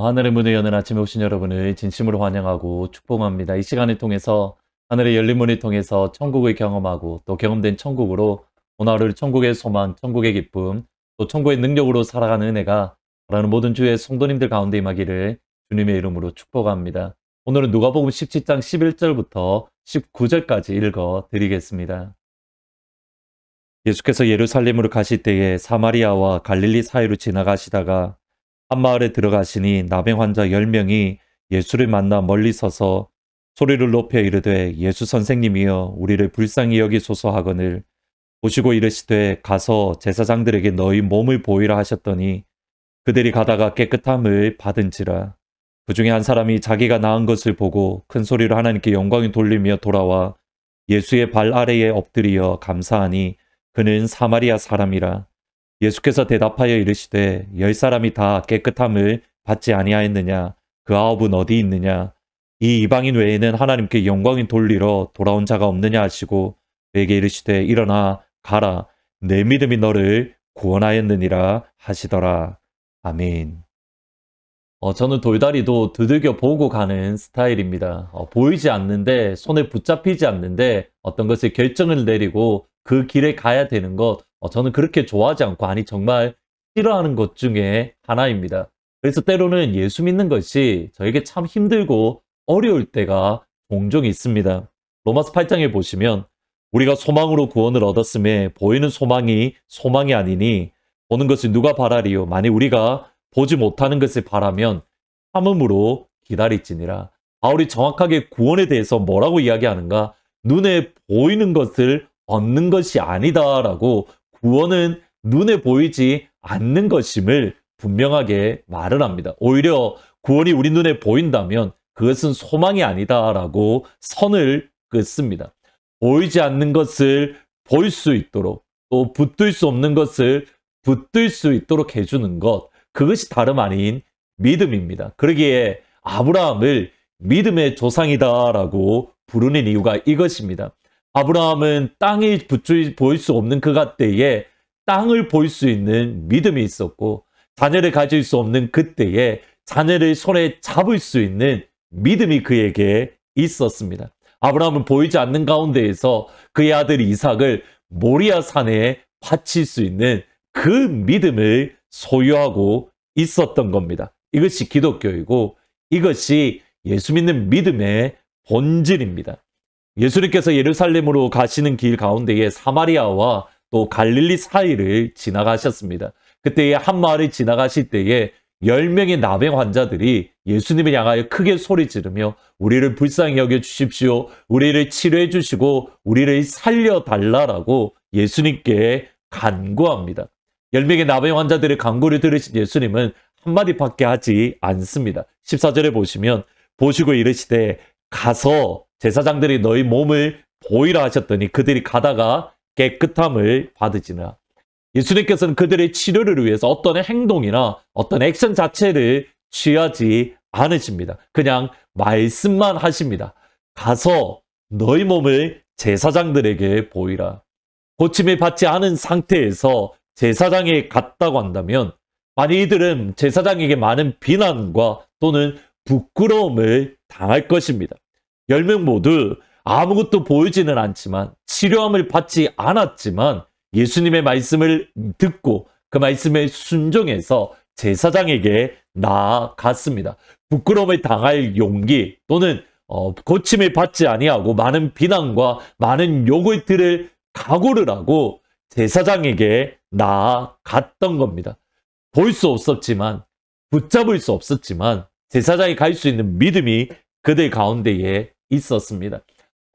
하늘의 문을 여는 아침에 오신 여러분을 진심으로 환영하고 축복합니다. 이 시간을 통해서 하늘의 열린 문을 통해서 천국을 경험하고 또 경험된 천국으로 오늘 하루를 천국의 소망, 천국의 기쁨, 또 천국의 능력으로 살아가는 은혜가 바라는 모든 주의 성도님들 가운데 임하기를 주님의 이름으로 축복합니다. 오늘은 누가복음 17장 11절부터 19절까지 읽어 드리겠습니다. 예수께서 예루살렘으로 가실 때에 사마리아와 갈릴리 사이로 지나가시다가 한 마을에 들어가시니 나병 환자 10명이 예수를 만나 멀리 서서 소리를 높여 이르되 예수 선생님이여 우리를 불쌍히 여기소서 하거늘 보시고 이르시되 가서 제사장들에게 너희 몸을 보이라 하셨더니 그들이 가다가 깨끗함을 받은지라. 그 중에 한 사람이 자기가 나은 것을 보고 큰 소리로 하나님께 영광을 돌리며 돌아와 예수의 발 아래에 엎드리어 감사하니 그는 사마리아 사람이라. 예수께서 대답하여 이르시되 10사람이 다 깨끗함을 받지 아니하였느냐? 그 9은 어디 있느냐? 이 이방인 외에는 하나님께 영광을 돌리러 돌아온 자가 없느냐 하시고 그에게 이르시되 일어나 가라 내 믿음이 너를 구원하였느니라 하시더라. 아멘. 저는 돌다리도 두들겨 보고 가는 스타일입니다. 보이지 않는데 손에 붙잡히지 않는데 어떤 것을 결정을 내리고 그 길에 가야 되는 것 저는 그렇게 좋아하지 않고 아니 정말 싫어하는 것 중에 하나입니다. 그래서 때로는 예수 믿는 것이 저에게 참 힘들고 어려울 때가 종종 있습니다. 로마서 8장에 보시면 우리가 소망으로 구원을 얻었음에 보이는 소망이 아니니 보는 것을 누가 바라리요? 만일 우리가 보지 못하는 것을 바라면 참음으로 기다릴지니라. 바울이 정확하게 구원에 대해서 뭐라고 이야기하는가? 눈에 보이는 것을 얻는 것이 아니다라고 구원은 눈에 보이지 않는 것임을 분명하게 말을 합니다. 오히려 구원이 우리 눈에 보인다면 그것은 소망이 아니다라고 선을 긋습니다. 보이지 않는 것을 볼 수 있도록 또 붙들 수 없는 것을 붙들 수 있도록 해주는 것, 그것이 다름 아닌 믿음입니다. 그러기에 아브라함을 믿음의 조상이다라고 부르는 이유가 이것입니다. 아브라함은 땅이 보일 수 없는 그때에 땅을 볼 수 있는 믿음이 있었고 자녀를 가질 수 없는 그때에 자녀를 손에 잡을 수 있는 믿음이 그에게 있었습니다. 아브라함은 보이지 않는 가운데에서 그의 아들 이삭을 모리아 산에 바칠 수 있는 그 믿음을 소유하고 있었던 겁니다. 이것이 기독교이고 이것이 예수 믿는 믿음의 본질입니다. 예수님께서 예루살렘으로 가시는 길 가운데에 사마리아와 또 갈릴리 사이를 지나가셨습니다. 그때에 한 마을을 지나가실 때에 10명의 나병 환자들이 예수님을 향하여 크게 소리 지르며 우리를 불쌍히 여겨주십시오. 우리를 치료해 주시고 우리를 살려달라라고 예수님께 간구합니다. 10명의 나병 환자들의 간구를 들으신 예수님은 한마디밖에 하지 않습니다. 14절에 보시면 보시고 이르시되 가서 제사장들이 너희 몸을 보이라 하셨더니 그들이 가다가 깨끗함을 받으시나. 예수님께서는 그들의 치료를 위해서 어떤 행동이나 어떤 액션 자체를 취하지 않으십니다. 그냥 말씀만 하십니다. 가서 너희 몸을 제사장들에게 보이라. 고침을 받지 않은 상태에서 제사장에 갔다고 한다면 만약 이들은 제사장에게 많은 비난과 또는 부끄러움을 당할 것입니다. 10명 모두 아무것도 보이지는 않지만 치료함을 받지 않았지만 예수님의 말씀을 듣고 그 말씀에 순종해서 제사장에게 나아갔습니다. 부끄러움을 당할 용기 또는 고침을 받지 아니하고 많은 비난과 많은 욕을 들을 각오를 하고 제사장에게 나아갔던 겁니다. 볼 수 없었지만 붙잡을 수 없었지만 제사장이 갈 수 있는 믿음이 그들 가운데에 있었습니다.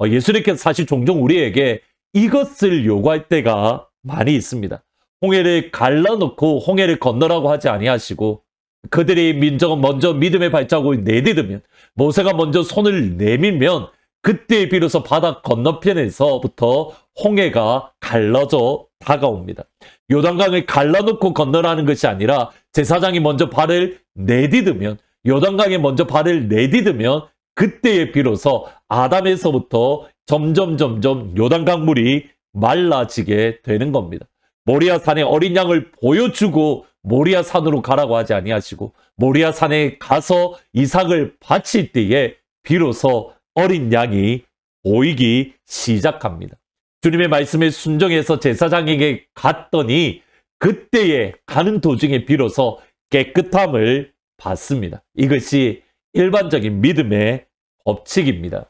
예수님께서 사실 종종 우리에게 이것을 요구할 때가 많이 있습니다. 홍해를 갈라놓고 홍해를 건너라고 하지 아니하시고 그들의 민족은 먼저 믿음의 발자국을 내디디면 모세가 먼저 손을 내밀면 그때 비로소 바다 건너편에서부터 홍해가 갈라져 다가옵니다. 요단강을 갈라놓고 건너라는 것이 아니라 제사장이 먼저 발을 내디디면 요단강에 먼저 발을 내디디면 그때에 비로소 아담에서부터 점점 요단강 물이 말라지게 되는 겁니다. 모리아 산에 어린 양을 보여주고 모리아 산으로 가라고 하지 아니하시고 모리아 산에 가서 이삭을 바칠 때에 비로소 어린 양이 보이기 시작합니다. 주님의 말씀에 순종해서 제사장에게 갔더니 그때에 가는 도중에 비로소 깨끗함을 받습니다. 이것이 일반적인 믿음의 법칙입니다.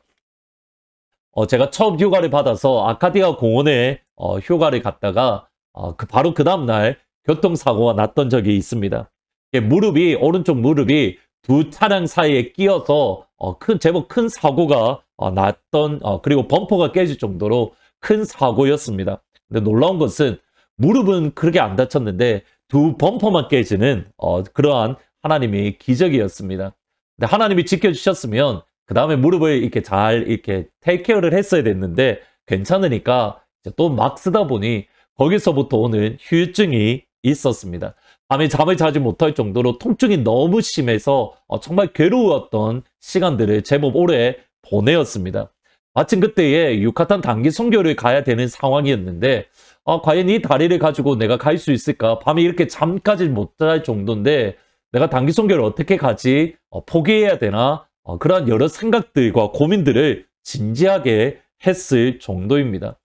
제가 처음 휴가를 받아서 아카디아 공원에 휴가를 갔다가 바로 그 다음날 교통사고가 났던 적이 있습니다. 오른쪽 무릎이 두 차량 사이에 끼어서 제법 큰 사고가 났던, 그리고 범퍼가 깨질 정도로 큰 사고였습니다. 근데 놀라운 것은 무릎은 그렇게 안 다쳤는데 두 범퍼만 깨지는 그러한 하나님의 기적이었습니다. 근데 하나님이 지켜주셨으면 그 다음에 무릎을 이렇게 잘 테이크케어를 했어야 됐는데 괜찮으니까 또 막 쓰다 보니 거기서부터 오는 후유증이 있었습니다. 밤에 잠을 자지 못할 정도로 통증이 너무 심해서 정말 괴로웠던 시간들을 제법 오래 보내었습니다. 마침 그때에 유카탄 단기 선교를 가야 되는 상황이었는데 과연 이 다리를 가지고 내가 갈 수 있을까? 밤에 이렇게 잠까지 못 잘 정도인데 내가 단기 선교를 어떻게 가지? 포기해야 되나? 그러한 여러 생각들과 고민들을 진지하게 했을 정도입니다.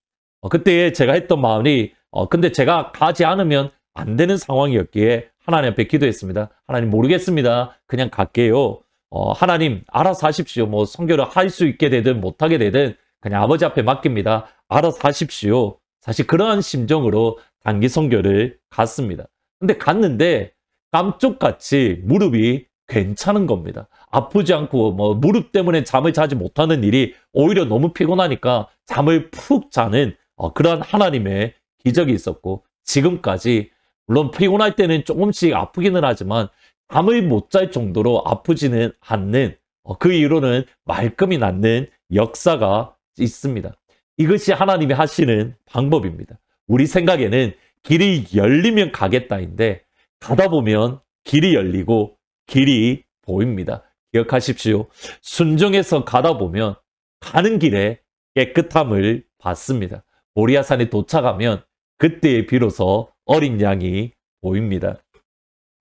그때 제가 했던 마음이 근데 제가 가지 않으면 안 되는 상황이었기에 하나님 앞에 기도했습니다. 하나님 모르겠습니다. 그냥 갈게요. 하나님 알아서 하십시오. 뭐 선교를 할 수 있게 되든 못하게 되든 그냥 아버지 앞에 맡깁니다. 알아서 하십시오. 사실 그러한 심정으로 단기 선교를 갔습니다. 근데 갔는데 깜짝같이 무릎이 괜찮은 겁니다. 아프지 않고 무릎 때문에 잠을 자지 못하는 일이 오히려 너무 피곤하니까 잠을 푹 자는 그러한 하나님의 기적이 있었고 지금까지 물론 피곤할 때는 조금씩 아프기는 하지만 잠을 못 잘 정도로 아프지는 않는 그 이후로는 말끔히 낫는 역사가 있습니다. 이것이 하나님이 하시는 방법입니다. 우리 생각에는 길이 열리면 가겠다인데 가다 보면 길이 열리고 길이 보입니다. 기억하십시오. 순종해서 가다 보면 가는 길에 깨끗함을 받습니다. 모리아산에 도착하면 그때에 비로소 어린 양이 보입니다.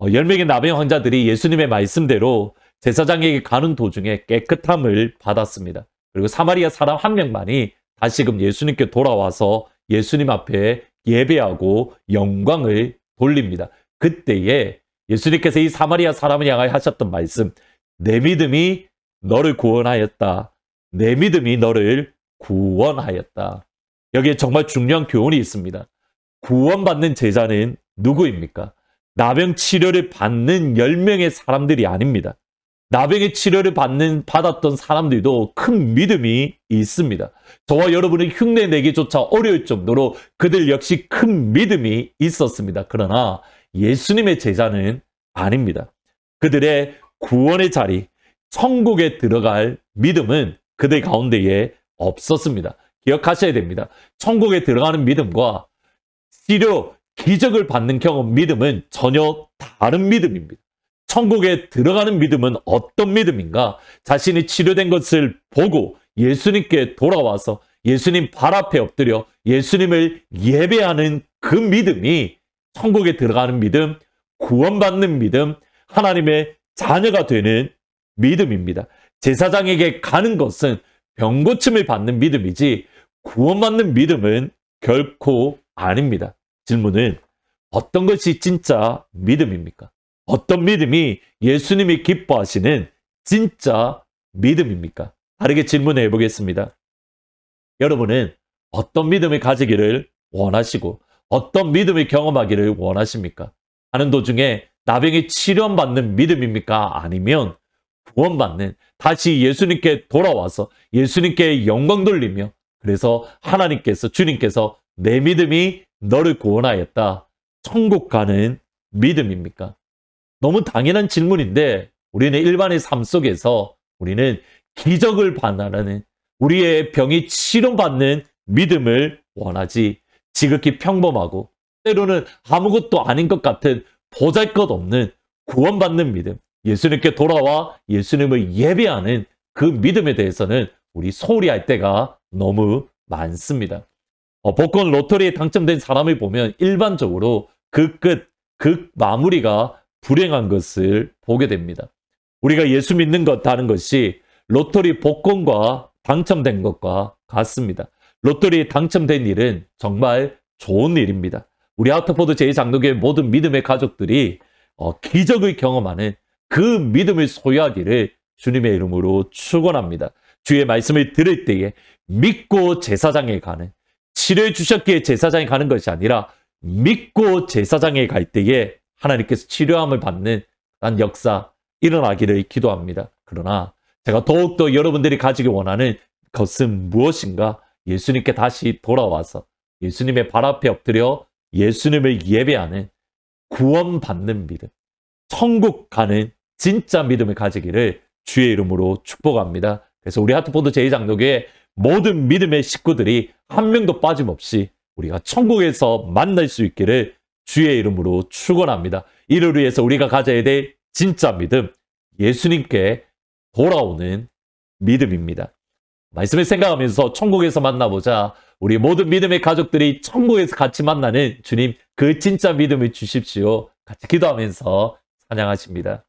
10명의 나병 환자들이 예수님의 말씀대로 제사장에게 가는 도중에 깨끗함을 받았습니다. 그리고 사마리아 사람 한 명만이 다시금 예수님께 돌아와서 예수님 앞에 예배하고 영광을 돌립니다. 그때에 예수님께서 이 사마리아 사람을 향하여 하셨던 말씀, 내 믿음이 너를 구원하였다. 내 믿음이 너를 구원하였다. 여기에 정말 중요한 교훈이 있습니다. 구원받는 제자는 누구입니까? 나병 치료를 받는 10명의 사람들이 아닙니다. 나병의 치료를 받았던 사람들도 큰 믿음이 있습니다. 저와 여러분의 흉내내기조차 어려울 정도로 그들 역시 큰 믿음이 있었습니다. 그러나 예수님의 제자는 아닙니다. 그들의 구원의 자리, 천국에 들어갈 믿음은 그들 가운데에 없었습니다. 기억하셔야 됩니다. 천국에 들어가는 믿음과 치료, 기적을 받는 경험, 믿음은 전혀 다른 믿음입니다. 천국에 들어가는 믿음은 어떤 믿음인가? 자신이 치료된 것을 보고 예수님께 돌아와서 예수님 발 앞에 엎드려 예수님을 예배하는 그 믿음이 천국에 들어가는 믿음, 구원받는 믿음, 하나님의 자녀가 되는 믿음입니다. 제사장에게 가는 것은 병고침을 받는 믿음이지 구원받는 믿음은 결코 아닙니다. 질문은 어떤 것이 진짜 믿음입니까? 어떤 믿음이 예수님이 기뻐하시는 진짜 믿음입니까? 다르게 질문해 보겠습니다. 여러분은 어떤 믿음을 가지기를 원하시고 어떤 믿음을 경험하기를 원하십니까? 하는 도중에 나병이 치료받는 믿음입니까? 아니면 구원받는, 다시 예수님께 돌아와서 예수님께 영광 돌리며 그래서 주님께서 내 믿음이 너를 구원하였다. 천국 가는 믿음입니까? 너무 당연한 질문인데 우리는 일반의 삶 속에서 우리는 기적을 바라는 우리의 병이 치료받는 믿음을 원하지 지극히 평범하고 때로는 아무것도 아닌 것 같은 보잘것없는 구원받는 믿음, 예수님께 돌아와 예수님을 예배하는 그 믿음에 대해서는 우리 소홀히 할 때가 너무 많습니다. 복권 로터리에 당첨된 사람을 보면 일반적으로 그 끝 그 마무리가 불행한 것을 보게 됩니다. 우리가 예수 믿는 것 하는 것이 로또리 복권과 당첨된 것과 같습니다. 로또리에 당첨된 일은 정말 좋은 일입니다. 우리 하트포드 제2장로교회 모든 믿음의 가족들이 기적을 경험하는 그 믿음을 소유하기를 주님의 이름으로 축원합니다. 주의 말씀을 들을 때에 믿고 제사장에 가는, 치료해 주셨기에 제사장에 가는 것이 아니라 믿고 제사장에 갈 때에 하나님께서 치료함을 받는 그런 역사 일어나기를 기도합니다. 그러나 제가 더욱더 여러분들이 가지기 원하는 것은 무엇인가? 예수님께 다시 돌아와서 예수님의 발 앞에 엎드려 예수님을 예배하는, 구원받는 믿음, 천국 가는 진짜 믿음을 가지기를 주의 이름으로 축복합니다. 그래서 우리 하트포드 제2장로교회 모든 믿음의 식구들이 한 명도 빠짐없이 우리가 천국에서 만날 수 있기를 주의 이름으로 축원합니다. 이를 위해서 우리가 가져야 될 진짜 믿음, 예수님께 돌아오는 믿음입니다. 말씀을 생각하면서 천국에서 만나보자. 우리 모든 믿음의 가족들이 천국에서 같이 만나는 주님, 그 진짜 믿음을 주십시오. 같이 기도하면서 찬양하십니다.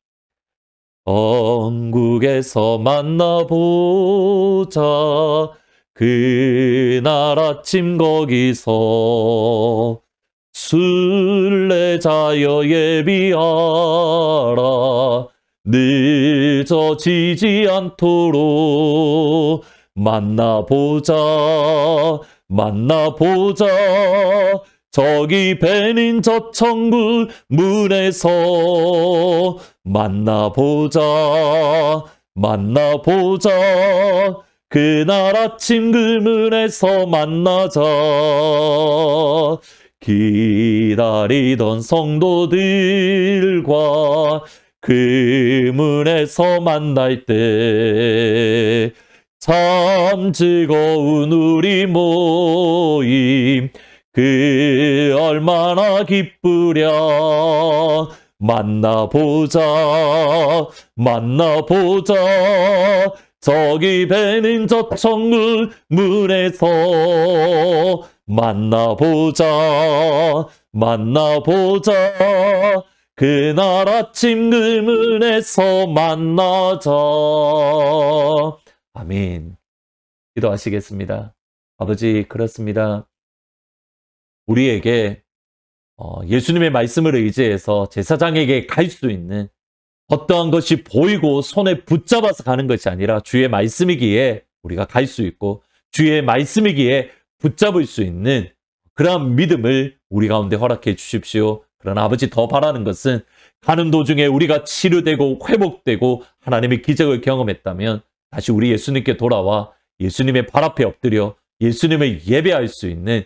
천국에서 만나보자. 그날 아침 거기서 순례자여 예비하라. 늦어지지 않도록 만나보자. 만나보자. 저기 배는 저 천국 문에서 만나보자. 만나보자. 그날 아침 그 문에서 만나자. 기다리던 성도들과 그 문에서 만날 때 참 즐거운 우리 모임 그 얼마나 기쁘랴. 만나보자. 만나보자. 저기 배는 저 천국 문에서 만나보자. 만나보자. 그날 아침 그 문에서 만나자. 아멘. 기도하시겠습니다. 아버지, 그렇습니다. 우리에게 예수님의 말씀을 의지해서 제사장에게 갈 수 있는 어떠한 것이 보이고 손에 붙잡아서 가는 것이 아니라 주의 말씀이기에 우리가 갈 수 있고 주의 말씀이기에 붙잡을 수 있는 그러한 믿음을 우리 가운데 허락해 주십시오. 그러나 아버지, 더 바라는 것은 가는 도중에 우리가 치료되고 회복되고 하나님의 기적을 경험했다면 다시 우리 예수님께 돌아와 예수님의 발 앞에 엎드려 예수님을 예배할 수 있는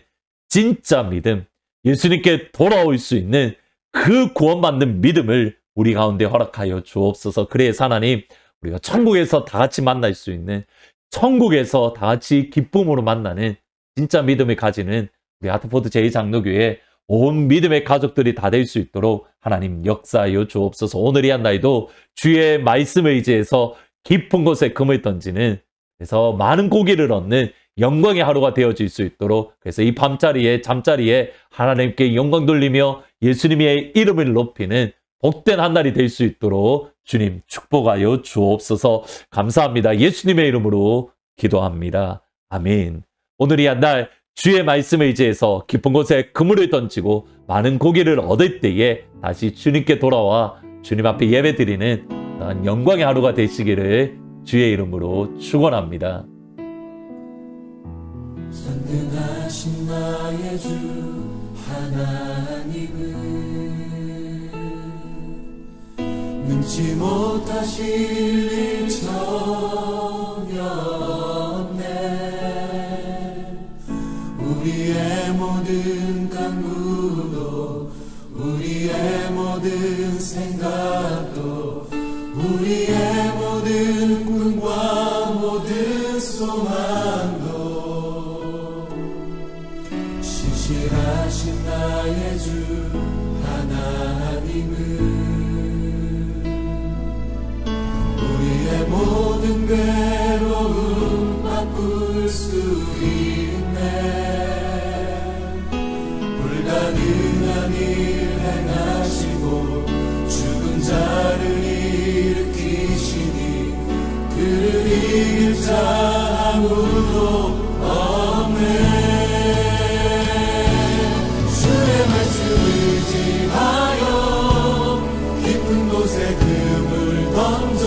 진짜 믿음, 예수님께 돌아올 수 있는 그 구원받는 믿음을 우리 가운데 허락하여 주옵소서. 그래서 하나님, 우리가 천국에서 다 같이 만날 수 있는, 천국에서 다 같이 기쁨으로 만나는 진짜 믿음을 가지는 우리 하트포드 제2장로교회 온 믿음의 가족들이 다 될 수 있도록 하나님 역사하여 주옵소서. 오늘 이 한 날도 주의 말씀을 의지해서 깊은 곳에 금을 던지는, 그래서 많은 고기를 얻는 영광의 하루가 되어질 수 있도록, 그래서 이 밤자리에 잠자리에 하나님께 영광 돌리며 예수님의 이름을 높이는 복된 한 날이 될 수 있도록 주님 축복하여 주옵소서. 감사합니다. 예수님의 이름으로 기도합니다. 아멘. 오늘 이 한 날 주의 말씀을 의지해서 깊은 곳에 그물을 던지고 많은 고기를 얻을 때에 다시 주님께 돌아와 주님 앞에 예배드리는 영광의 하루가 되시기를 주의 이름으로 축원합니다. 전능하신 나의 주 하나님은 능치 못하실 일 전혀 없네. 우리의 모든 간구도 우리의 모든 생각도 우리의 모든 꿈과 모든 소망도 신실하신 나의 주 하나님은 우리의 모든 괴로움 바꿀 수 있네. 불가능한 일 행하시 일으키시니 그를 이길 자 아무도 없네. 주의 말씀 의지하여 깊은 곳에 금을 던져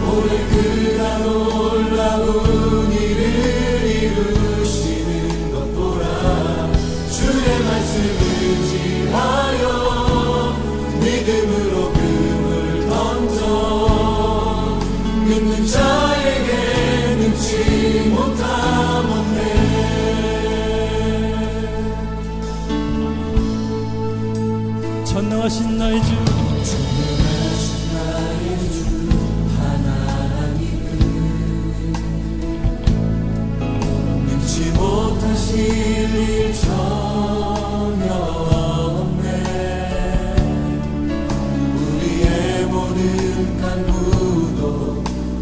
오늘 그가 놀라운 일을 이루시는 것 보라. 주의 말씀 의지하여 믿음으로 금을 던져 믿는 자에게 능치 못함 없네. 전능하신 나의 주 전능하신 나의 주 하나님은 능치 못하실 일 전혀 없네. 우리의 모든 간구도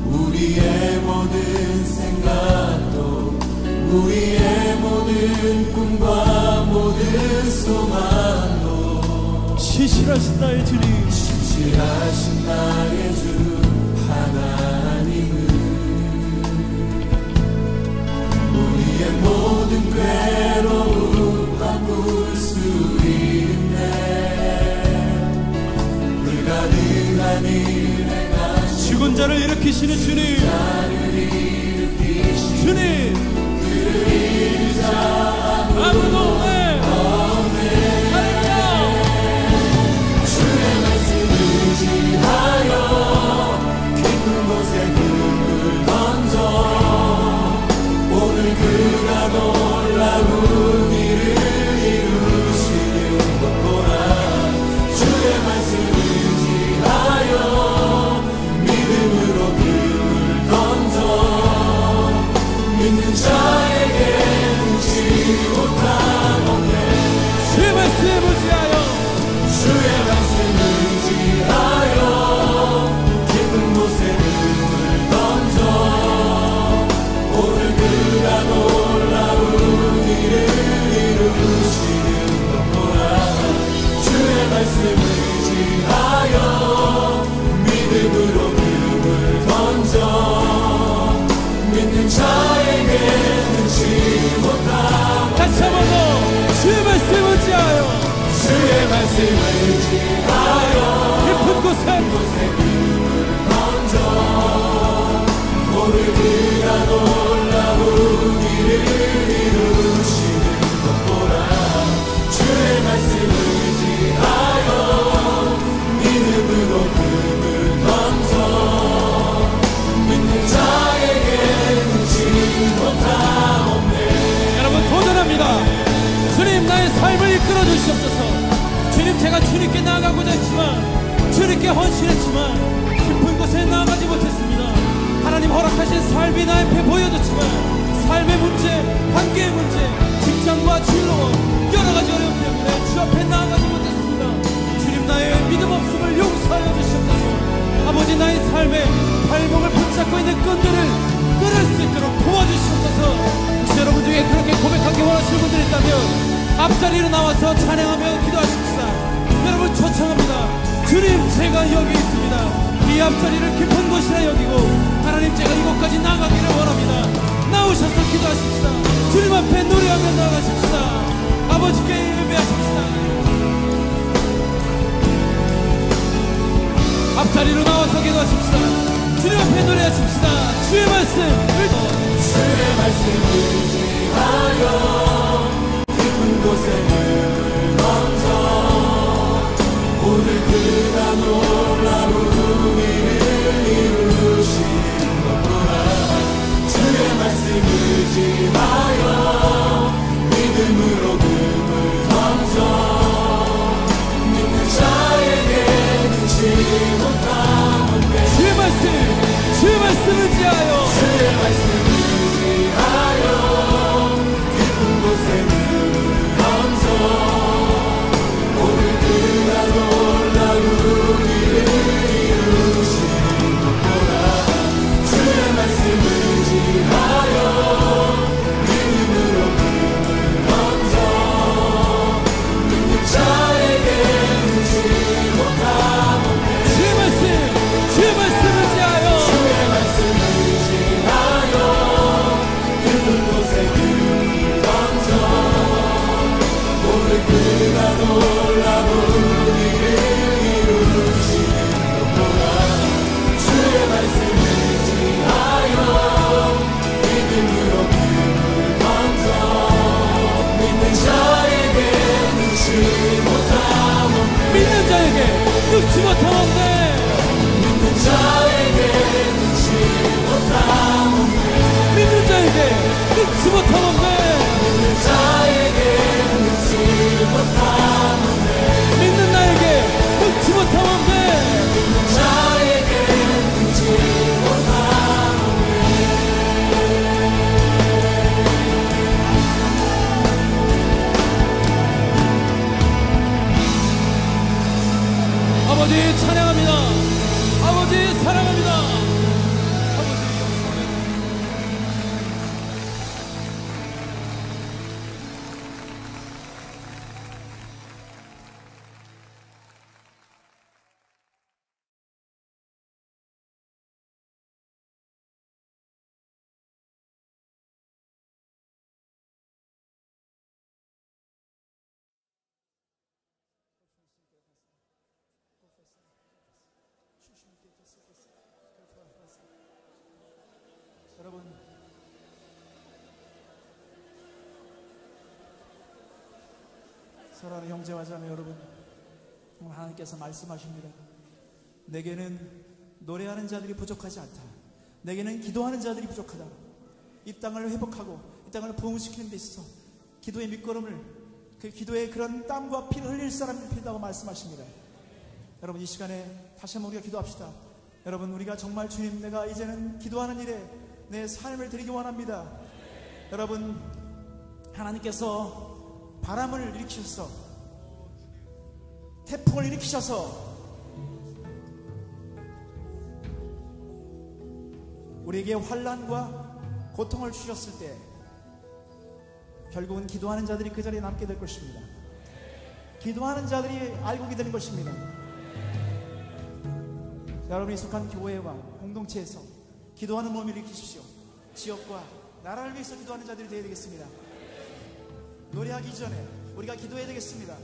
우리의 모든 생각도 우리의 모든 꿈과 모든 소망도 신실하신 나의 주님 신실하신 나의 주 하나님은 우리의 모든 괴로움 바꿀 수 있네. 불가능한 일 행하시고 죽은 자를 일으키시는 주님 주님 아무도 없네. 할렐루야. 주의 말씀 의지하여 깊은 곳에 금을 던져 오늘 그가 놀라운 일을 이루시는 것 보라. 주의 말씀 의지하여 믿음으로 금을 던져 믿는 자에게 능치 못함 없네. 주의 말씀 의지하여 주의 말씀 의지하여 깊은 곳에 금을 던져 오늘 그가 놀라운 일을 이루시는 것 보라. 주의 말씀 의지하여 믿음으로 금을 던져 믿는 자에게 능치 못함. 다시 한번 더 주의 말씀 의지하여 주의 말씀 의지하여 깊은 곳에 금을 던져 오늘 그가 놀라운 일을 이루시는 것 보라. 주의 말씀 의지하여 믿음으로 금을 던져 믿는 자에게 능치 못함 없네. 여러분 도전합니다. 주님 나의 삶을 이끌어 주시옵소서. 주님 제가 주님께 나아가고자 했지만 주님께 헌신했지만 깊은 곳에 나아가지 못했습니다. 하나님 허락하신 삶이 나 앞에 보여졌지만 삶의 문제, 관계의 문제, 직장과 진로와 여러가지 어려움 때문에 주 앞에 나아가지 못했습니다. 주님 나의 믿음 없음을 용서하여 주시옵소서. 아버지 나의 삶에 발목을 붙잡고 있는 끈들을 끊을 수 있도록 도와주시옵소서. 혹시 여러분 중에 그렇게 고백하기 원하시는 분들이 있다면 앞자리로 나와서 찬양하며 기도하십시다. 여러분 초청합니다. 주님 제가 여기 있습니다. 이 앞자리를 깊은 곳이라 여기고 하나님 제가 이곳까지 나가기를 원합니다. 나오셔서 기도하십시다. 주님 앞에 노래하며 나가십시다. 아버지께 예배하십시다. 앞자리로 나와서 기도하십시다. 주님 앞에 노래하십시다. 주의 말씀 주의 말씀 의지하여 깊은 곳에 금을 던져 오늘 그가 놀라운 일을 이루시는 것 보라. 주의 말씀 의지하여 믿음으로 금을 던져 믿는 자에게 능치 못함 없네. 주의 말씀 의지하여 주의 말씀 의지하여 깊은 찬양합니다. 아버지 사랑합니다. 아버지 영광. 여러분, 사랑하는 형제와 자매 여러분, 오늘 하나님께서 말씀하십니다. 내게는 노래하는 자들이 부족하지 않다. 내게는 기도하는 자들이 부족하다. 이 땅을 회복하고 이 땅을 부흥시키는 데 있어서 기도의 밑거름을, 그 기도의 그런 땀과 피를 흘릴 사람이 필요하다고 말씀하십니다. 여러분, 이 시간에 다시 한번 우리가 기도합시다. 여러분, 우리가 정말 주님, 내가 이제는 기도하는 일에 내 삶을 드리기 원합니다. 여러분, 하나님께서 바람을 일으키셔서, 태풍을 일으키셔서 우리에게 환난과 고통을 주셨을 때 결국은 기도하는 자들이 그 자리에 남게 될 것입니다. 기도하는 자들이 알고게 되는 것입니다. 여러분이 속한 교회와 공동체에서 기도하는 몸을 일으키십시오. 지역과 나라를 위해서 기도하는 자들이 되어야 되겠습니다. 노래하기 전에 우리가 기도해야 되겠습니다.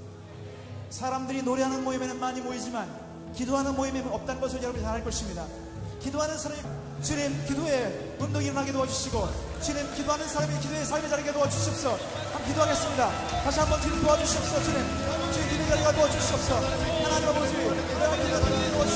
사람들이 노래하는 모임에는 많이 모이지만 기도하는 모임에는 없다는 것을 여러분이 잘 알 것입니다. 기도하는 사람이 주님 기도의 운동이 일어나게 도와주시고, 주님 기도하는 사람이 기도의 삶의 자리에 도와주시옵소서. 한번 기도하겠습니다. 다시 한번 주님 도와주시옵소서. 주님 기도의 자리가 도와주시옵소서. 하나님 아버지, 우리가 기도하는 자리에 도와주시옵소서.